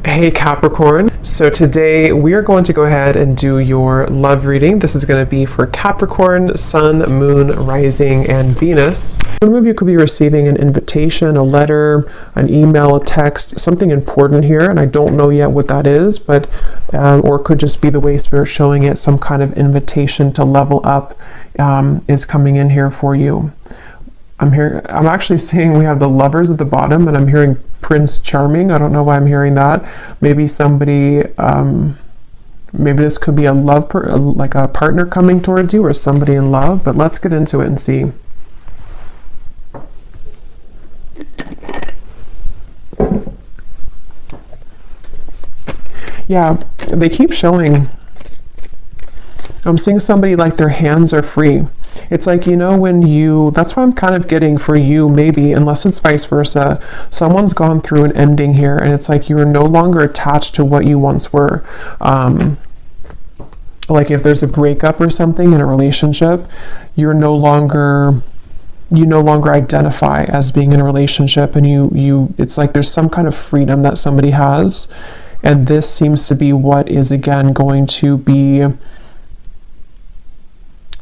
Hey Capricorn, so today we are going to go ahead and do your love reading. This is going to be for Capricorn, Sun, Moon, Rising, and Venus. Some of you could be receiving an invitation, a letter, an email, a text, something important here, and I don't know yet what that is, but or it could just be the way Spirit's showing it, some kind of invitation to level up is coming in here for you. I'm actually seeing we have the Lovers at the bottom, and I'm hearing Prince Charming. I don't know why I'm hearing that. Maybe somebody, maybe this could be a love, like a partner coming towards you, or somebody in love, but let's get into it and see. Yeah, they keep showing, I'm seeing somebody like their hands are free. It's like, you know, when you, that's why I'm kind of getting for you, maybe, unless it's vice versa, someone's gone through an ending here, and it's like you're no longer attached to what you once were. Like if there's a breakup or something in a relationship, you no longer identify as being in a relationship, and it's like there's some kind of freedom that somebody has, and this seems to be what is again going to be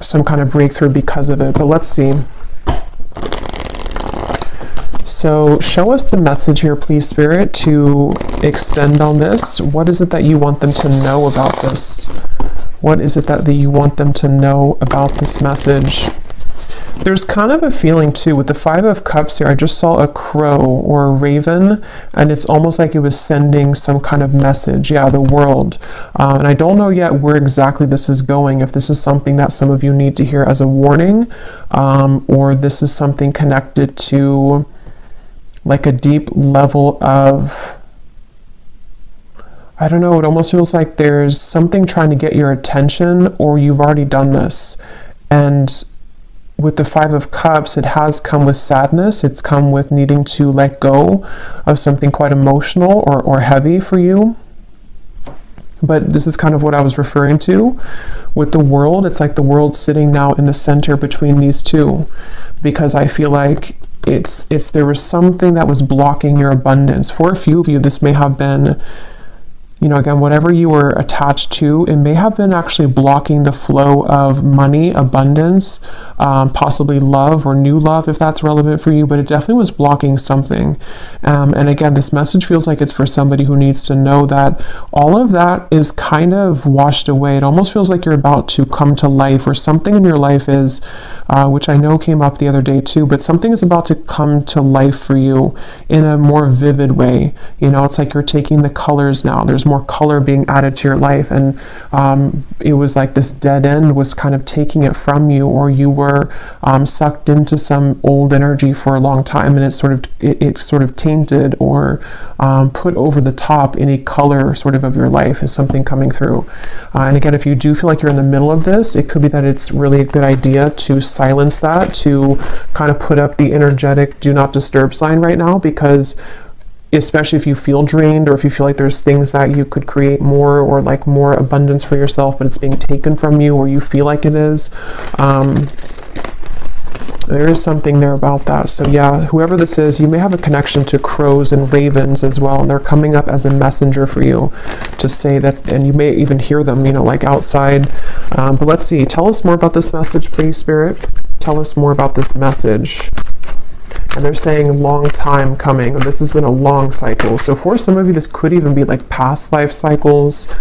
some kind of breakthrough because of it. But let's see. So show us the message here, please, Spirit, to extend on this. What is it that you want them to know about this? What is it that you want them to know about this message? There's kind of a feeling too with the Five of Cups here. I just saw a crow or a raven, and it's almost like it was sending some kind of message. Yeah, the world. And I don't know yet where exactly this is going, if this is something that some of you need to hear as a warning, or this is something connected to like a deep level of, I don't know, it almost feels like there's something trying to get your attention, or you've already done this. And with the Five of Cups, it has come with sadness. It's come with needing to let go of something quite emotional or heavy for you. But this is kind of what I was referring to with the world. It's like the world sitting now in the center between these two, because I feel like there was something that was blocking your abundance. For a few of you, this may have been, you know, again, whatever you were attached to, it may have been actually blocking the flow of money, abundance, possibly love or new love, if that's relevant for you, but it definitely was blocking something. And again, this message feels like it's for somebody who needs to know that all of that is kind of washed away. It almost feels like you're about to come to life, or something in your life is, which I know came up the other day too, but something is about to come to life for you in a more vivid way. You know, it's like you're taking the colors now. There's more color being added to your life, and it was like this dead end was kind of taking it from you, or you were sucked into some old energy for a long time, and it sort of tainted or put over the top any color sort of your life is something coming through. And again, if you do feel like you're in the middle of this, it could be that it's really a good idea to silence that, to kind of put up the energetic do not disturb sign right now, because especially if you feel drained, or if you feel like there's things that you could create more, or like more abundance for yourself, but it's being taken from you, or you feel like it is. There is something there about that. So yeah, whoever this is, you may have a connection to crows and ravens as well, and they're coming up as a messenger for you to say that, and you may even hear them, you know, like outside. But let's see, tell us more about this message, please, Spirit. Tell us more about this message. And they're saying long time coming. This has been a long cycle. So for some of you, this could even be like past life cycles.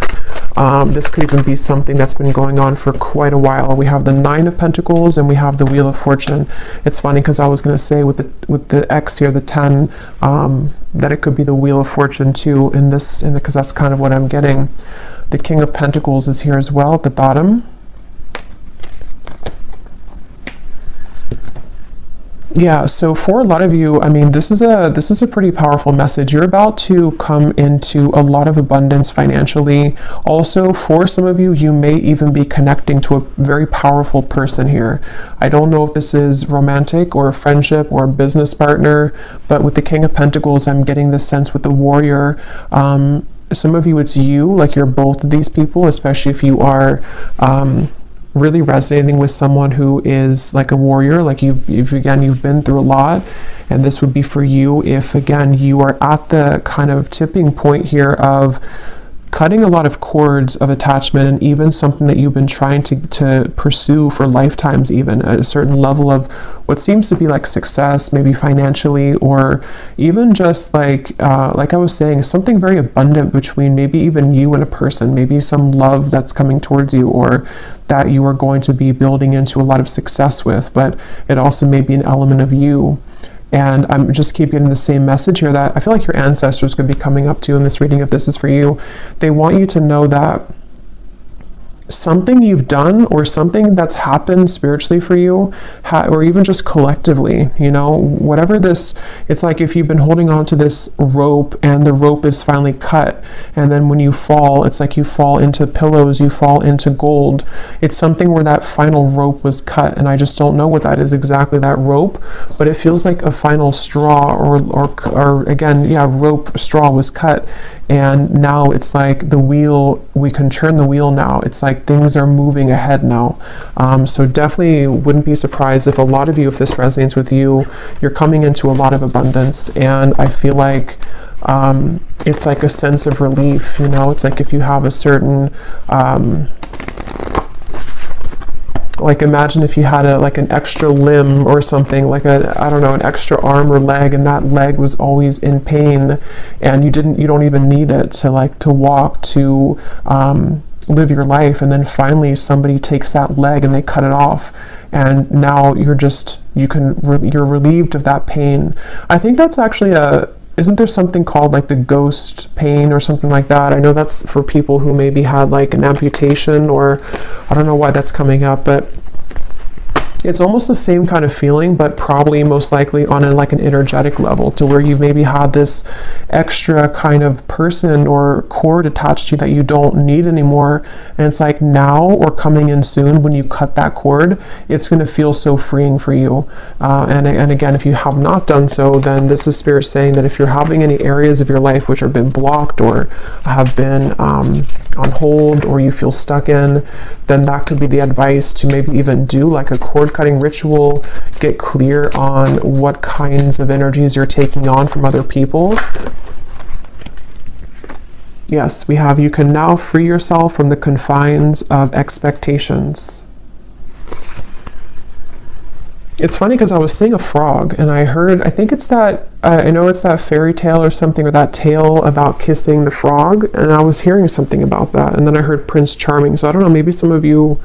This could even be something that's been going on for quite a while. We have the Nine of Pentacles, and we have the Wheel of Fortune. It's funny because I was going to say with the X here, the 10, that it could be the Wheel of Fortune too in this, because that's kind of what I'm getting. The King of Pentacles is here as well at the bottom. Yeah, so for a lot of you, I mean, this is a pretty powerful message. You're about to come into a lot of abundance financially. Also, for some of you, you may even be connecting to a very powerful person here. I don't know if this is romantic or a friendship or a business partner, but with the King of Pentacles, I'm getting this sense with the Warrior. Some of you, it's you, like you're both of these people, especially if you are really resonating with someone who is like a warrior, like you've been through a lot, and this would be for you if, again, you are at the kind of tipping point here of cutting a lot of cords of attachment, and even something that you've been trying to pursue for lifetimes, even at a certain level of what seems to be like success, maybe financially, or even just like I was saying, something very abundant between maybe even you and a person, maybe some love that's coming towards you, or that you are going to be building into a lot of success with, but it also may be an element of you. And I'm just keep getting the same message here that I feel like your ancestors could be coming up to in this reading, if this is for you. They want you to know that something you've done or something that's happened spiritually for you, or even just collectively, whatever this, it's like if you've been holding on to this rope and the rope is finally cut, and then when you fall, it's like you fall into pillows, you fall into gold. It's something where that final rope was cut, and I just don't know what that is exactly, that rope, but it feels like a final straw, or again, rope, straw was cut. And now it's like the wheel, we can turn the wheel now. It's like things are moving ahead now. So definitely wouldn't be surprised if a lot of you, if this resonates with you, you're coming into a lot of abundance. And I feel like it's like a sense of relief, it's like if you have a certain, like imagine if you had an extra limb or something, like an extra arm or leg, and that leg was always in pain, and you don't even need it to walk, to live your life, and then finally somebody takes that leg and they cut it off, and now you're relieved of that pain. I think that's actually isn't there something called like the ghost pain or something like that? I know that's for people who maybe had like an amputation, or I don't know why that's coming up, but it's almost the same kind of feeling, but probably most likely on an energetic level, to where you've maybe had this extra kind of person or cord attached to you that you don't need anymore. And it's like now, or coming in soon, when you cut that cord, it's going to feel so freeing for you. And again, if you have not done so, then this is Spirit saying that if you're having any areas of your life which have been blocked or have been on hold, or you feel stuck in, then that could be the advice to maybe even do like a cord cutting ritual, get clear on what kinds of energies you're taking on from other people. Yes, we have, you can now free yourself from the confines of expectations. It's funny because I was seeing a frog, and I think it's that, I know it's that fairy tale or something, or that tale about kissing the frog, and I was hearing something about that, and then I heard Prince Charming, so I don't know, maybe some of you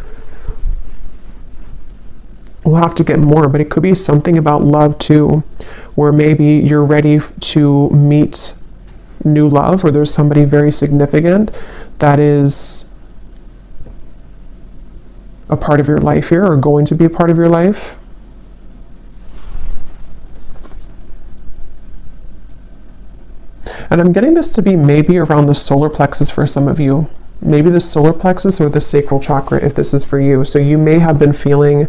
will have to get more, but it could be something about love too, where maybe you're ready to meet new love, or there's somebody very significant that is a part of your life here, or going to be a part of your life. And I'm getting this to be maybe around the solar plexus for some of you. Maybe the solar plexus or the sacral chakra, if this is for you. So you may have been feeling,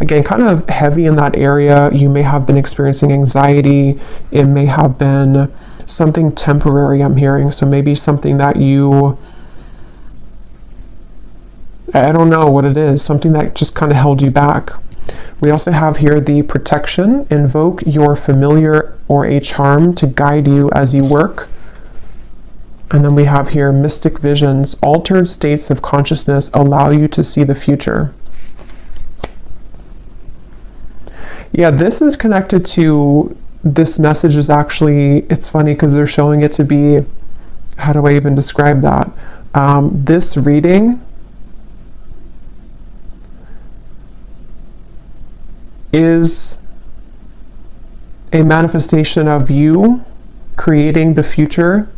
again, kind of heavy in that area. You may have been experiencing anxiety. It may have been something temporary, I'm hearing. So maybe something that I don't know what it is, something that just kind of held you back. We also have here the protection. Invoke your familiar or a charm to guide you as you work. And then we have here mystic visions. Altered states of consciousness allow you to see the future. Yeah, this is connected to, this message is actually, it's funny because they're showing it to be, how do I even describe that? This reading is a manifestation of you creating the future.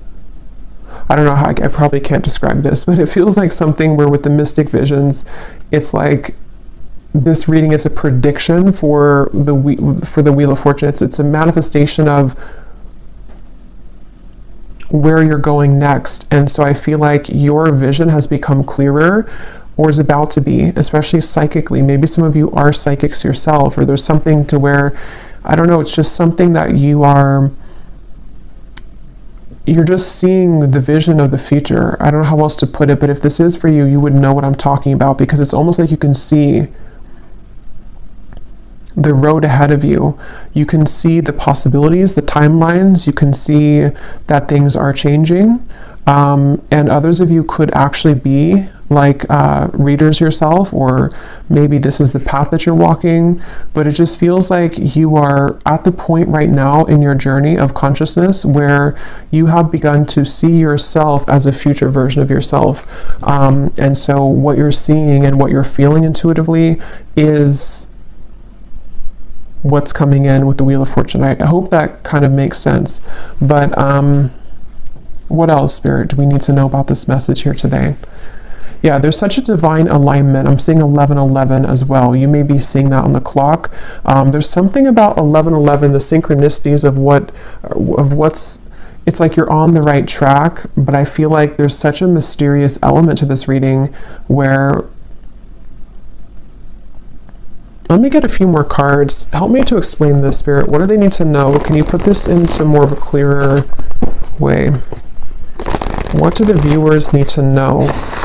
I don't know how, I probably can't describe this, but it feels like something where with the mystic visions, it's like this reading is a prediction for the Wheel of Fortune. It's a manifestation of where you're going next. And so I feel like your vision has become clearer, or is about to be, especially psychically. Maybe some of you are psychics yourself, or there's something to where, I don't know, it's just something that you are, you're just seeing the vision of the future. I don't know how else to put it, but if this is for you, you would know what I'm talking about, because it's almost like you can see the road ahead of you. You can see the possibilities, the timelines. You can see that things are changing. And others of you could actually be like readers yourself, or maybe this is the path that you're walking, but it just feels like you are at the point right now in your journey of consciousness where you have begun to see yourself as a future version of yourself. And so what you're seeing and what you're feeling intuitively is what's coming in with the Wheel of Fortune. I hope that kind of makes sense. But what else, Spirit, do we need to know about this message here today? Yeah, there's such a divine alignment. I'm seeing 1111 as well. You may be seeing that on the clock. There's something about 1111, the synchronicities of what's, it's like you're on the right track, but I feel like there's such a mysterious element to this reading where, let me get a few more cards. Help me to explain this, Spirit. What do they need to know? Can you put this into more of a clearer way? What do the viewers need to know?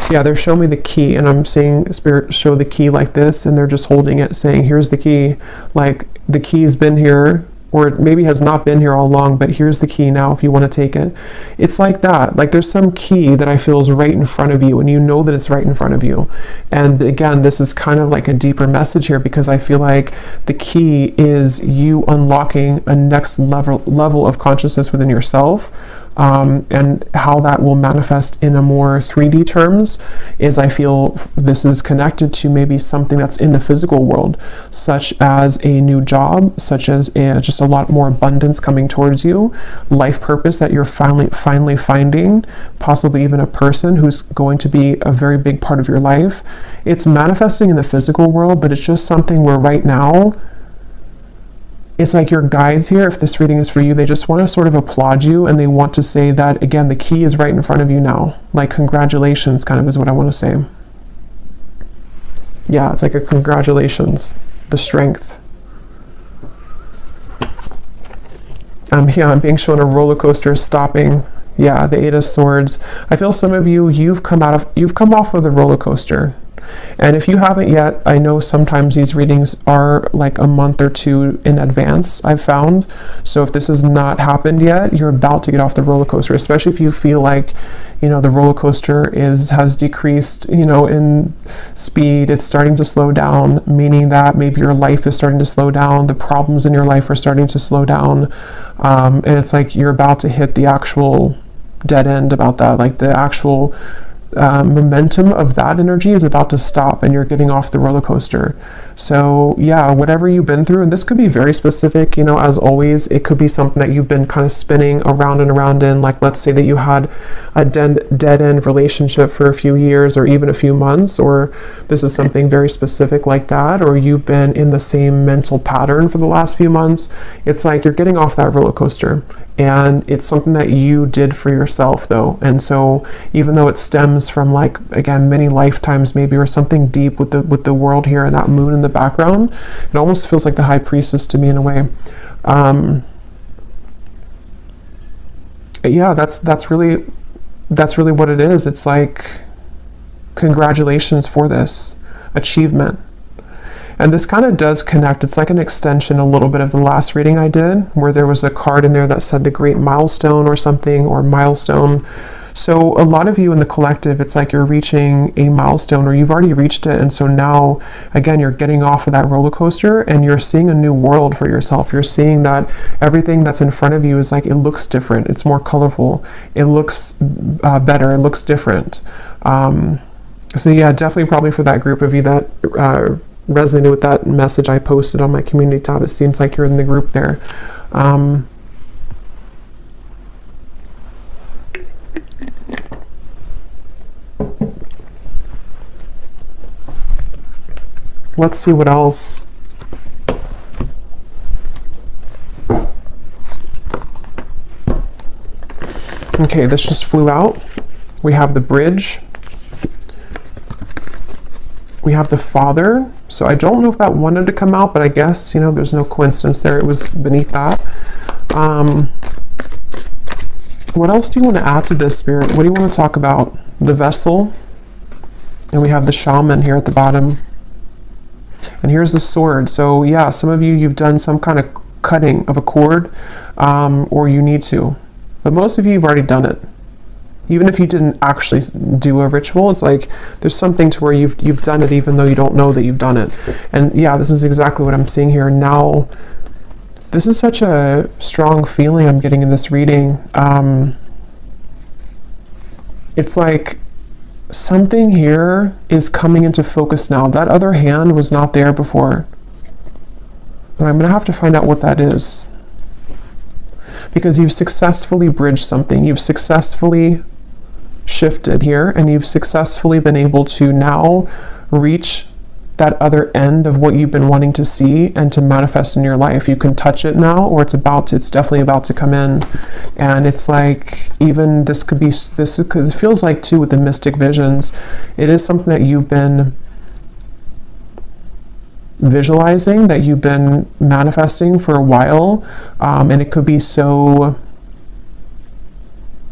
Yeah, they're showing me the key, and I'm seeing Spirit show the key like this, and they're just holding it, saying, here's the key. Like, the key's been here, or it maybe has not been here all along, but here's the key now if you want to take it. It's like that. Like, there's some key that I feel is right in front of you, and you know that it's right in front of you. And again, this is kind of like a deeper message here, because I feel like the key is you unlocking a next level of consciousness within yourself. And how that will manifest in a more 3D terms is, I feel this is connected to maybe something that's in the physical world, such as a new job, such as just a lot more abundance coming towards you, life purpose that you're finally finding, possibly even a person who's going to be a very big part of your life. It's manifesting in the physical world, but it's just something where right now, it's like your guides here, if this reading is for you, they just want to sort of applaud you, and they want to say that, again, the key is right in front of you now. Like, congratulations, kind of is what I want to say. Yeah, it's like a congratulations, the strength. Yeah, I'm being shown a roller coaster stopping. Yeah, the Eight of Swords. I feel some of you, you've come off of the roller coaster. And if you haven't yet, I know sometimes these readings are like a month or two in advance, I've found. So if this has not happened yet, you're about to get off the roller coaster, especially if you feel like, you know, the roller coaster has decreased, you know, in speed. It's starting to slow down, meaning that maybe your life is starting to slow down. The problems in your life are starting to slow down. And it's like you're about to hit the actual dead end about that, like the actual momentum of that energy is about to stop, and you're getting off the roller coaster. So yeah, whatever you've been through, and this could be very specific, you know, as always, it could be something that you've been kind of spinning around and around in. Like, let's say that you had a dead end relationship for a few years or even a few months, or this is something very specific like that, or you've been in the same mental pattern for the last few months. It's like you're getting off that roller coaster. And it's something that you did for yourself, though. And so even though it stems from, like, again, many lifetimes maybe, or something deep with the world here and that moon in the background, it almost feels like the High Priestess to me in a way. Yeah, that's really what it is. It's like, congratulations for this achievement. And this kind of does connect. It's like an extension a little bit of the last reading I did, where there was a card in there that said the great milestone or something, or milestone. So a lot of you in the collective, it's like you're reaching a milestone, or you've already reached it. And so now, again, you're getting off of that roller coaster, and you're seeing a new world for yourself. You're seeing that everything that's in front of you is like, it looks different. It's more colorful. It looks better. It looks different. So yeah, definitely probably for that group of you that resonated with that message I posted on my community tab. It seems like you're in the group there. Let's see what else. Okay, this just flew out. We have the Bridge. We have the Father. So I don't know if that wanted to come out, but I guess, you know, there's no coincidence there. It was beneath that. What else do you want to add to this, Spirit? What do you want to talk about? The vessel. And we have the shaman here at the bottom. And here's the sword. So yeah, some of you, you've done some kind of cutting of a cord, or you need to. But most of you, you've already done it. Even if you didn't actually do a ritual, it's like there's something to where you've done it even though you don't know that you've done it. And yeah, this is exactly what I'm seeing here. Now, this is such a strong feeling I'm getting in this reading. It's like something here is coming into focus now. That other hand was not there before. And I'm going to have to find out what that is. Because you've successfully bridged something. You've successfully shifted here, and you've successfully been able to now reach that other end of what you've been wanting to see and to manifest in your life. You can touch it now, or it's definitely about to come in. And it's like, even this feels like too with the mystic visions, it is something that you've been visualizing, that you've been manifesting for a while, and it could be so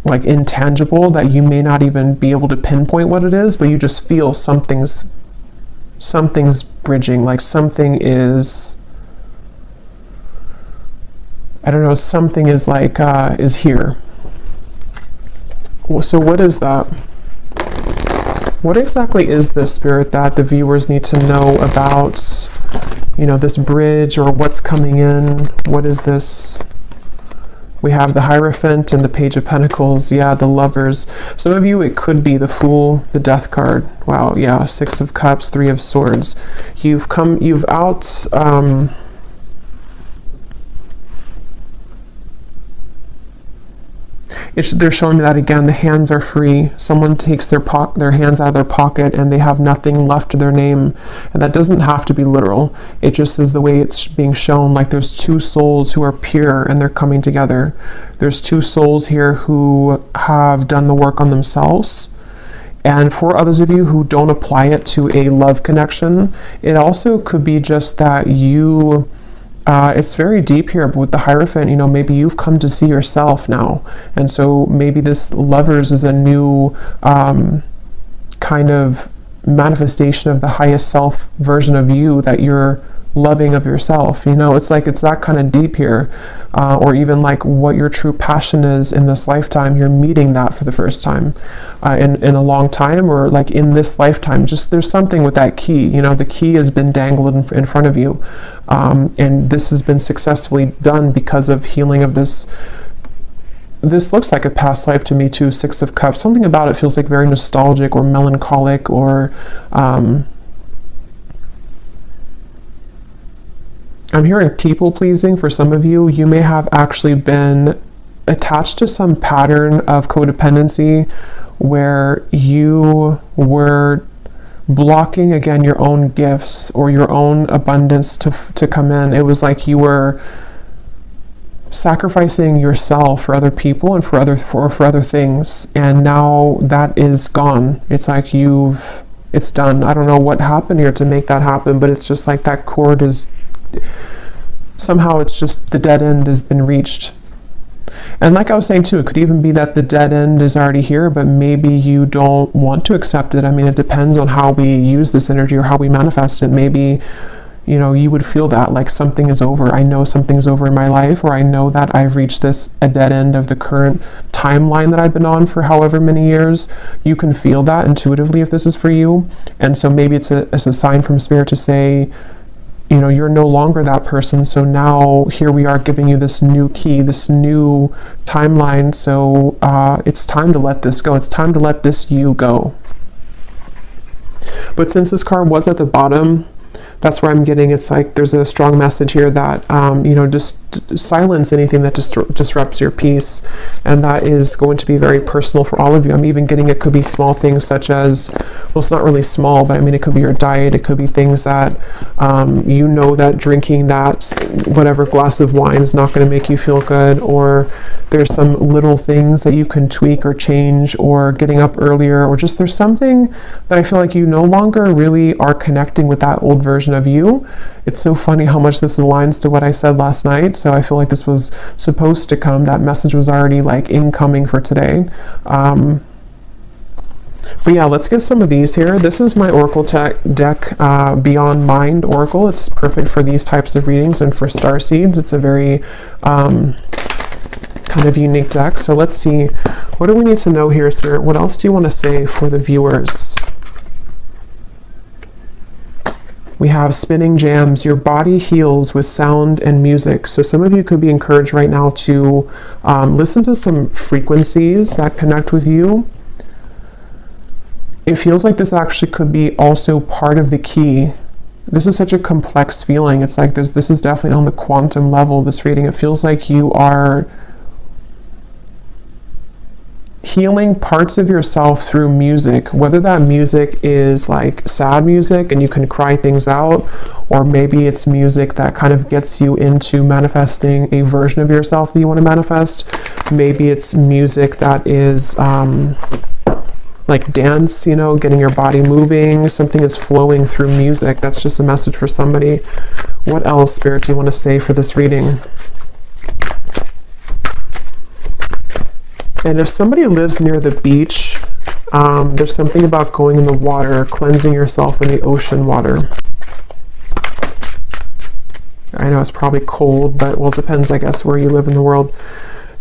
like intangible that you may not even be able to pinpoint what it is, but you just feel something's bridging, like something is, I don't know, something is like is here. So what is that? What exactly is this, Spirit, that the viewers need to know about, you know, this bridge, or what's coming in? What is this? We have the Hierophant and the Page of Pentacles. Yeah, the Lovers. Some of you, it could be the Fool, the Death card. Wow, yeah, Six of Cups, Three of Swords. You've out... they're showing me that again, the hands are free. Someone takes their hands out of their pocket and they have nothing left to their name. And that doesn't have to be literal. It just is the way it's being shown, like there's two souls who are pure and they're coming together. There's two souls here who have done the work on themselves. And for others of you who don't apply it to a love connection, it also could be just that you... it's very deep here, but with the Hierophant, you know, maybe you've come to see yourself now. And so maybe this Lovers is a new kind of manifestation of the highest self version of you that you're loving of yourself. You know, it's like it's that kind of deep here. Or even like what your true passion is in this lifetime, you're meeting that for the first time in a long time, or like in this lifetime. Just there's something with that key, you know, the key has been dangled in front of you. And this has been successfully done because of healing of this. This looks like a past life to me too, Six of Cups. Something about it feels like very nostalgic or melancholic, or I'm hearing people pleasing for some of you. You may have actually been attached to some pattern of codependency where you were blocking, again, your own gifts or your own abundance to come in. It was like you were sacrificing yourself for other people and for other things, and now that is gone. It's like it's done. I don't know what happened here to make that happen, but it's just like that cord is somehow, it's just the dead end has been reached. And like I was saying too, it could even be that the dead end is already here, but maybe you don't want to accept it. I mean, it depends on how we use this energy or how we manifest it. Maybe, you know, you would feel that like something is over. I know something's over in my life, or I know that I've reached a dead end of the current timeline that I've been on for however many years. You can feel that intuitively if this is for you. And so maybe it's a sign from Spirit to say, you know, you're no longer that person. So now here we are giving you this new key, this new timeline. So it's time to let this go. It's time to let this you go. But since this card was at the bottom, that's where I'm getting, it's like there's a strong message here that, you know, just silence anything that disrupts your peace. And that is going to be very personal for all of you. I'm even getting it could be small things such as, well, it's not really small, but I mean, it could be your diet. It could be things that, you know, that drinking that whatever glass of wine is not going to make you feel good, or there's some little things that you can tweak or change, or getting up earlier, or just there's something that I feel like you no longer really are connecting with that old version version of you. It's so funny how much this aligns to what I said last night. So I feel like this was supposed to come. That message was already like incoming for today. But yeah, let's get some of these here. This is my Oracle deck, Beyond Mind Oracle. It's perfect for these types of readings and for star seeds. It's a very kind of unique deck. So let's see, what do we need to know here, Spirit? What else do you want to say for the viewers? We have spinning jams. Your body heals with sound and music. So some of you could be encouraged right now to listen to some frequencies that connect with you. It feels like this actually could be also part of the key. This is such a complex feeling. It's like this is definitely on the quantum level, this reading. It feels like you are healing parts of yourself through music, whether that music is like sad music and you can cry things out, or maybe it's music that kind of gets you into manifesting a version of yourself that you want to manifest. Maybe it's music that is like dance, you know, getting your body moving. Something is flowing through music. That's just a message for somebody. What else, Spirit, do you want to say for this reading? And if somebody lives near the beach, there's something about going in the water, cleansing yourself in the ocean water. I know it's probably cold, but well, it depends, I guess, where you live in the world.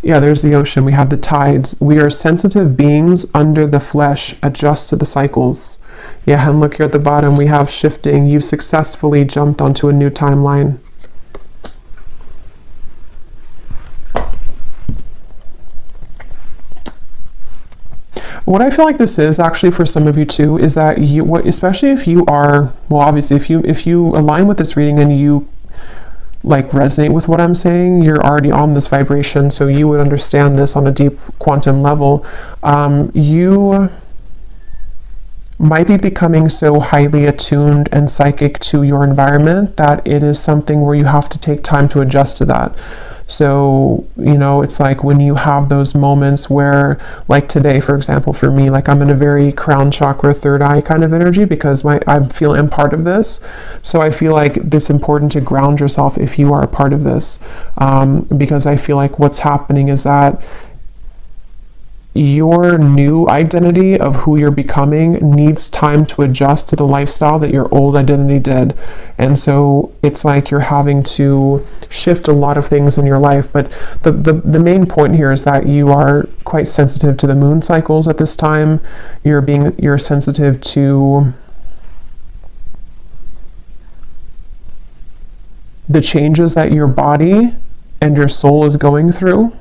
Yeah, there's the ocean. We have the tides. We are sensitive beings under the flesh, adjust to the cycles. Yeah, and look here at the bottom, we have shifting. You've successfully jumped onto a new timeline. What I feel like this is actually for some of you too, is that you, especially if you are, well, obviously if you align with this reading and you like resonate with what I'm saying, you're already on this vibration, so you would understand this on a deep quantum level. You might be becoming so highly attuned and psychic to your environment that it is something where you have to take time to adjust to that. So, you know, it's like when you have those moments where, like today, for example, for me, like I'm in a very crown chakra, third eye kind of energy because I feel I'm part of this. So I feel like it's important to ground yourself if you are a part of this, because I feel like what's happening is that your new identity of who you're becoming needs time to adjust to the lifestyle that your old identity did. And so it's like you're having to shift a lot of things in your life. But the main point here is that you are quite sensitive to the moon cycles at this time. You're sensitive to the changes that your body and your soul is going through.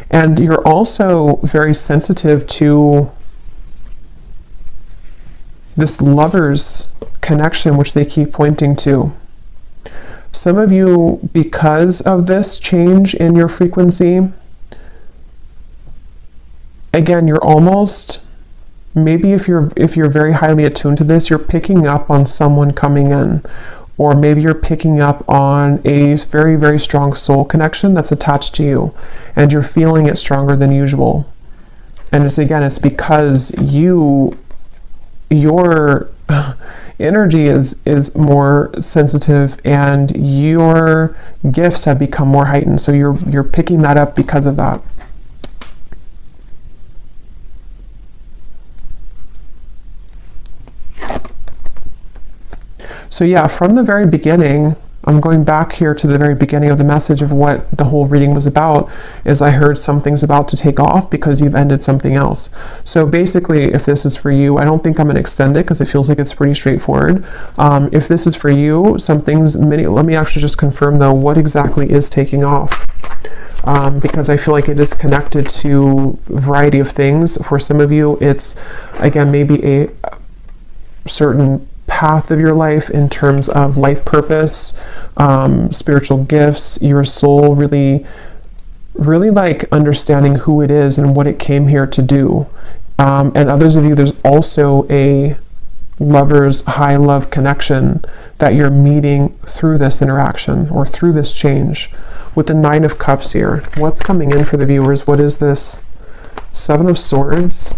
And you're also very sensitive to this lover's connection, which they keep pointing to. Some of you, because of this change in your frequency, again, you're almost, maybe if you're very highly attuned to this, you're picking up on someone coming in. Or maybe you're picking up on a very, very strong soul connection that's attached to you, and you're feeling it stronger than usual. And it's because your energy is more sensitive and your gifts have become more heightened. So you're picking that up because of that. So yeah, from the very beginning, I'm going back here to the very beginning of the message of what the whole reading was about, is I heard something's about to take off because you've ended something else. So basically, if this is for you, I don't think I'm going to extend it because it feels like it's pretty straightforward. If this is for you, let me actually just confirm though, what exactly is taking off? Because I feel like it is connected to a variety of things. For some of you, it's, again, maybe a certain path of your life in terms of life purpose, spiritual gifts, your soul really like understanding who it is and what it came here to do. And others of you, there's also a lover's high love connection that you're meeting through this interaction or through this change. With the Nine of Cups here, what's coming in for the viewers? What is this? Seven of Swords.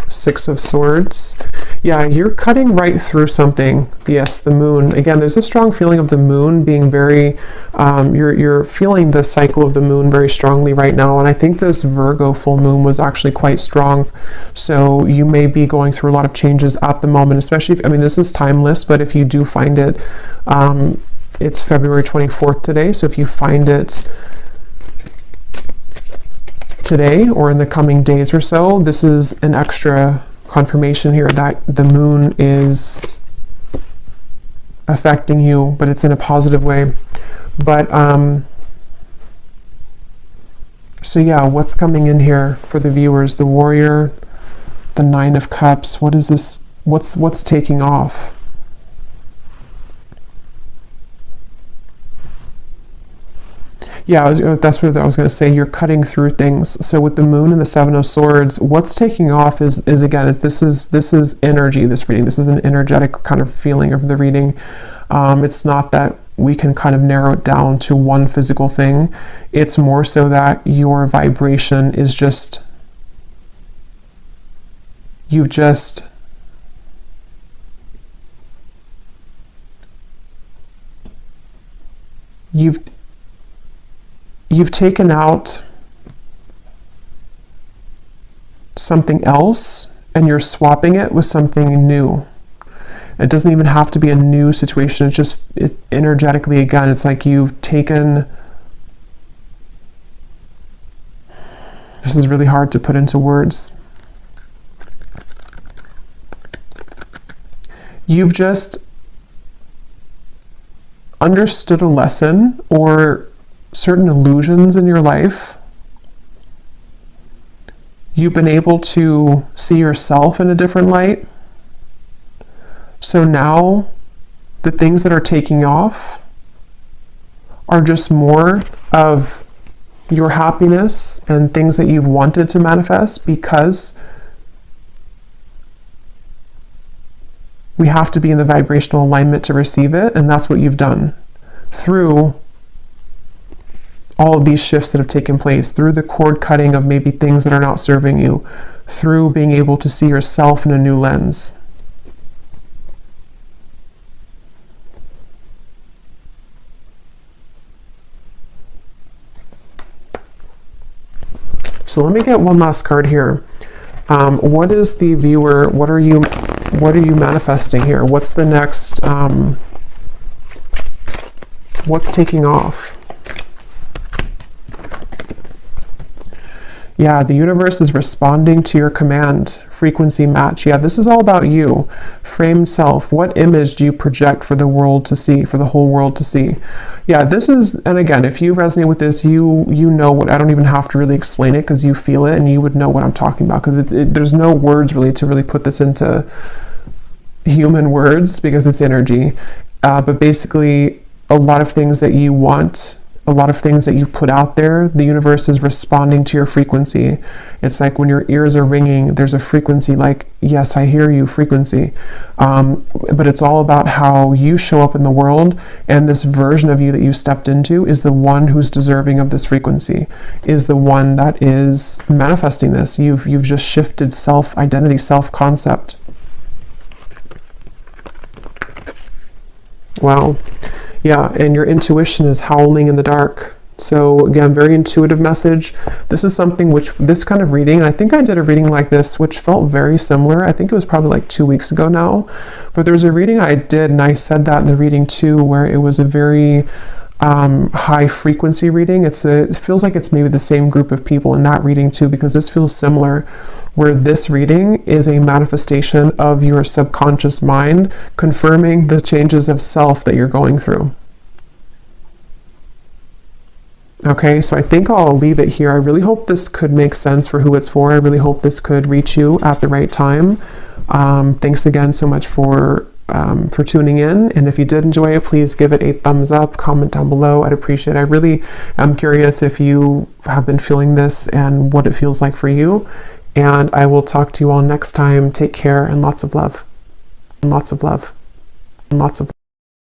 Six of Swords. Yeah, you're cutting right through something. Yes, the moon. Again, there's a strong feeling of the moon being very, you're feeling the cycle of the moon very strongly right now. And I think this Virgo full moon was actually quite strong. So you may be going through a lot of changes at the moment, especially if, I mean, this is timeless, but if you do find it, it's February 24th today. So if you find it today or in the coming days or so, this is an extra confirmation here that the moon is affecting you, but it's in a positive way. But so yeah, what's coming in here for the viewers? The Warrior, the Nine of Cups. What is this? What's taking off? Yeah, that's what I was going to say. You're cutting through things. So with the moon and the Seven of Swords, what's taking off is again, this is energy, this reading. This is an energetic kind of feeling of the reading. It's not that we can kind of narrow it down to one physical thing. It's more so that your vibration is just, you've taken out something else and you're swapping it with something new. It doesn't even have to be a new situation. It's just energetically, again, it's like you've taken, this is really hard to put into words. You've just understood a lesson or certain illusions in your life. You've been able to see yourself in a different light. So now the things that are taking off are just more of your happiness and things that you've wanted to manifest, because we have to be in the vibrational alignment to receive it. And that's what you've done through all of these shifts that have taken place, through the cord cutting of maybe things that are not serving you, through being able to see yourself in a new lens. So let me get one last card here. What is the viewer, what are you manifesting here? What's the next, what's taking off? Yeah, the universe is responding to your command. Frequency match. Yeah, this is all about you. Framed self. What image do you project for the world to see, for the whole world to see? Yeah, this is, and again, if you resonate with this, you know what, I don't even have to really explain it because you feel it and you would know what I'm talking about, because there's no words really to really put this into human words because it's energy. But basically, a lot of things that you want, a lot of things that you put out there, the universe is responding to your frequency. It's like when your ears are ringing, there's a frequency like, yes, I hear you frequency. But it's all about how you show up in the world, and this version of you that you stepped into is the one who's deserving of this frequency, is the one that is manifesting this. You've just shifted self-identity, self-concept. Wow. Yeah, and your intuition is howling in the dark. So again, very intuitive message. This is something which, this kind of reading, and I think I did a reading like this, which felt very similar. I think it was probably like 2 weeks ago now. But there's a reading I did, and I said that in the reading too, where it was a very high frequency reading. It feels like it's maybe the same group of people in that reading too, because this feels similar, where this reading is a manifestation of your subconscious mind confirming the changes of self that you're going through. Okay, so I think I'll leave it here. I really hope this could make sense for who it's for. I really hope this could reach you at the right time. Thanks again so much for for tuning in. And if you did enjoy it, please give it a thumbs up, comment down below. I'd appreciate it. I really am curious if you have been feeling this and what it feels like for you. And I will talk to you all next time. Take care and lots of love. And lots of love. And lots of love.